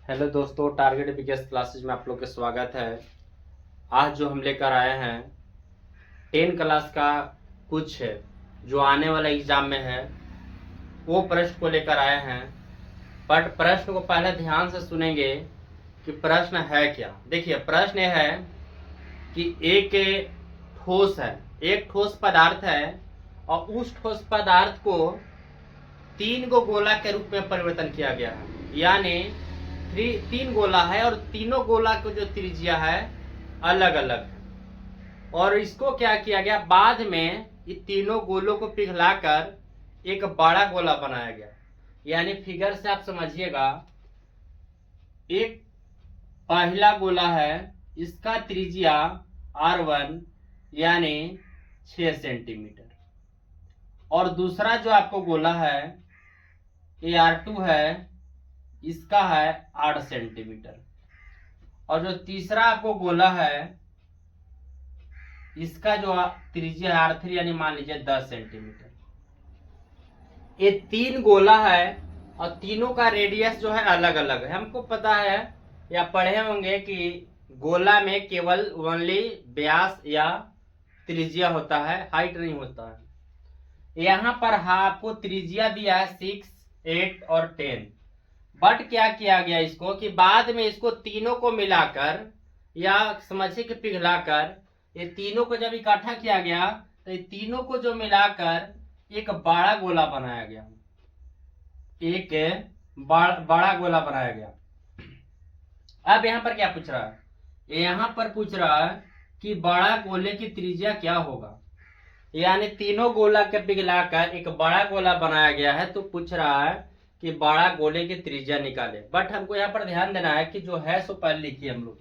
Hello दोस्तों, target biggest classes में आप लोग का स्वागत है। आज जो हम लेकर आए हैं 10 क्लास का कुछ है जो आने वाला एग्जाम में है वो प्रश्न को लेकर आए हैं। बट प्रश्न को पहले ध्यान से सुनेंगे कि प्रश्न है क्या। देखिए, प्रश्न यह है कि एक ठोस है, एक ठोस पदार्थ है और उस ठोस पदार्थ को 3 गो गोला के रूप में परिवर्तन किया गया है। यानी 3 गोला है और तीनों गोला को जो त्रिज्या है अलग अलग है। और इसको क्या किया गया, बाद में ये तीनों गोलों को पिघलाकर एक बड़ा गोला बनाया गया। यानी फिगर से आप समझिएगा, एक पहला गोला है, इसका त्रिज्या R1 यानी 6 सेंटीमीटर, और दूसरा जो आपको गोला है ये R2 है, इसका है 8 सेंटीमीटर, और जो तीसरा आपको गोला है इसका जो त्रिज्या है R3 यानी मान लीजिए 10 सेंटीमीटर। ये 3 गोला है और तीनों का रेडियस जो है अलग अलग है। हमको पता है या पढ़े होंगे कि गोला में केवल ओनली व्यास या त्रिज्या होता है, हाइट नहीं होता है। यहाँ पर आपको त्रिज्या दिया है 6, 8 और 10। बट क्या किया गया इसको कि बाद में इसको तीनों को मिलाकर या समझिए कि पिघलाकर ये तीनों को जब इकट्ठा किया गया तो ये तीनों को जो मिलाकर एक बड़ा गोला बनाया गया, एक बड़ा गोला बनाया गया। अब यहाँ पर क्या पूछ रहा है, यहाँ पर पूछ रहा है कि बड़ा गोले की त्रिज्या क्या होगा। यानी तीनों गोला के पिघलाकर एक बड़ा गोला बनाया गया है, तो पूछ रहा है कि बड़ा गोले की त्रिज्या निकाले। बट हमको यहाँ पर ध्यान देना है कि जो है सो पहले लिखिए हम लोग।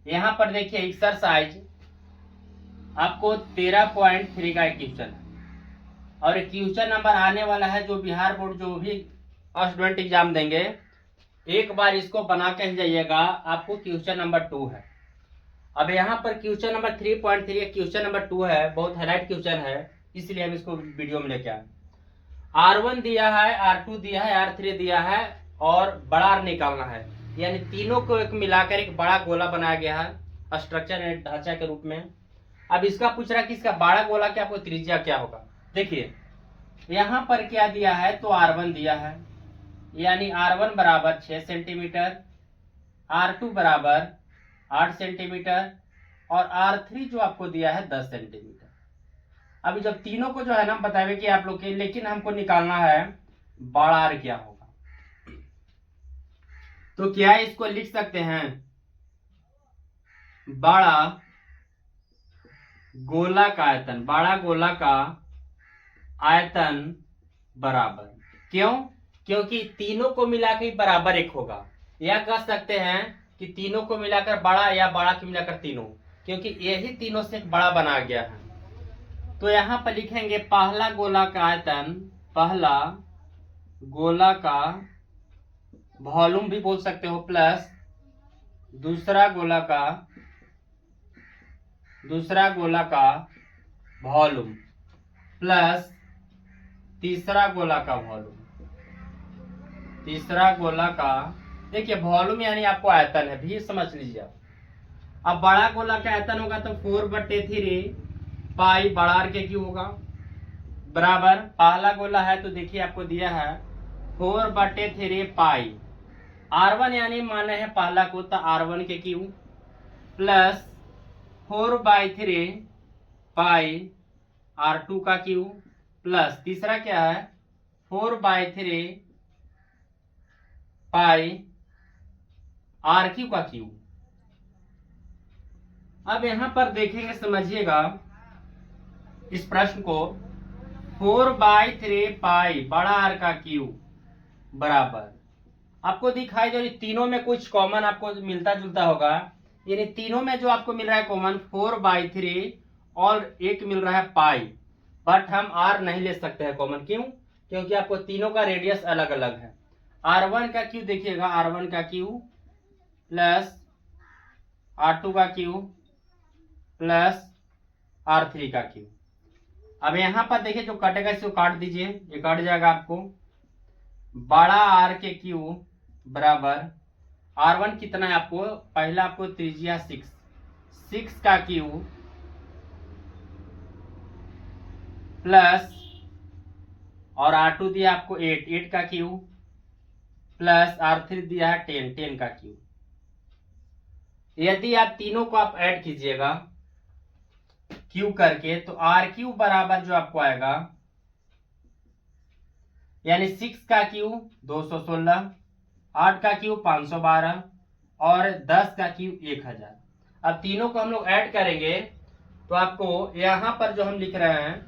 यहाँ पर देखिए एक्सरसाइज आपको 13.3 का एक क्वेश्चन है, और क्वेश्चन नंबर आने वाला है जो बिहार बोर्ड जो भी स्टूडेंट एग्जाम देंगे एक बार इसको बना के जाइएगा। आपको क्वेश्चन नंबर 2 है। अब यहाँ पर क्वेश्चन नंबर 3.3 क्वेश्चन नंबर 2 है, बहुत हाईलाइट क्वेश्चन है, इसलिए हम इसको वीडियो में लेके आए। R1 दिया है, R2 दिया है, R3 दिया है और बड़ा R निकालना है। यानी तीनों को एक मिलाकर एक बड़ा गोला बनाया गया है स्ट्रक्चर ढांचा के रूप में। अब इसका पूछ रहा है कि इसका बड़ा गोला क्या, आपको त्रिज्या क्या होगा। देखिए यहाँ पर क्या दिया है, तो R1 दिया है, यानी R1 बराबर 6 सेंटीमीटर, R2 बराबर 8 सेंटीमीटर और R3 जो आपको दिया है 10 सेंटीमीटर। अभी जब तीनों को जो है ना बताए कि आप लोग के, लेकिन हमको निकालना है बड़ा R क्या होगा। तो क्या इसको लिख सकते हैं, बड़ा गोला का आयतन, बड़ा गोला का आयतन बराबर, क्यों, क्योंकि तीनों को मिलाकर ही बराबर एक होगा। या कह सकते हैं कि तीनों को मिलाकर बड़ा या बड़ा को मिलाकर तीनों, क्योंकि यही तीनों से एक बड़ा बना गया है। तो यहाँ पर लिखेंगे पहला गोला का आयतन, पहला गोला का वॉल्यूम भी बोल सकते हो, प्लस दूसरा गोला का वॉल्यूम प्लस तीसरा गोला का वॉल्यूम, तीसरा गोला का, देखिए वॉल्यूम यानी आपको आयतन है भी समझ लीजिए आप। अब बड़ा गोला का आयतन होगा तो 4/3 पाई बड़ा R के क्यूब होगा, बराबर पहला गोला है तो देखिए आपको दिया है 4/3 पाई R1 यानी माने है पहला को, तो R1 के क्यूब प्लस 4/3 पाई R2 का क्यूब प्लस तीसरा क्या है 4/3 पाई RQ का क्यूब। अब यहां पर देखेंगे, समझिएगा इस प्रश्न को, 4/3 पाई बड़ा R का क्यूब बराबर, आपको दिखाई दे तीनों में कुछ कॉमन आपको मिलता जुलता होगा। यानी तीनों में जो आपको मिल रहा है कॉमन 4/3 और एक मिल रहा है पाई, बट हम R नहीं ले सकते हैं कॉमन, क्यों, क्योंकि आपको तीनों का रेडियस अलग अलग है। R1 का क्यूब देखिएगा, R1 का क्यूब प्लस R2 का क्यूब प्लस R3 का क्यूब। अब यहां पर देखिए जो कटेगा इसको काट दीजिए, ये कट जाएगा आपको, बड़ा R के क्यूब बराबर R1 कितना है आपको, पहला आपको त्रिज्या 6 का क्यू प्लस और R2 दिया आपको 8 का क्यू प्लस R3 दिया है 10 का क्यू। यदि आप तीनों को आप ऐड कीजिएगा क्यू करके तो आर क्यू बराबर जो आपको आएगा, यानी 6 का क्यू 216, 8 का क्यू 512 और 10 का क्यू 1000। अब तीनों को हम लोग ऐड करेंगे तो आपको यहां पर जो हम लिख रहे हैं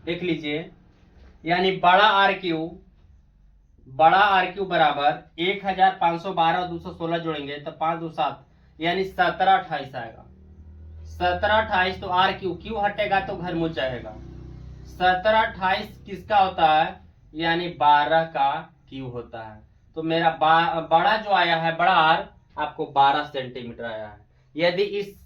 लिख लीजिए, यानी बड़ा आर क्यू बराबर 1512 और 216 जोड़ेंगे तो 5 2 7 यानी 1728 आएगा। 1728 तो आर क्यू हटेगा तो घर मुझ जाएगा। 1728 किसका होता है, यानी 12 का क्यू होता है। तो मेरा बड़ा जो आया है, बड़ा आर आपको 12 सेंटीमीटर आया है। यदि इस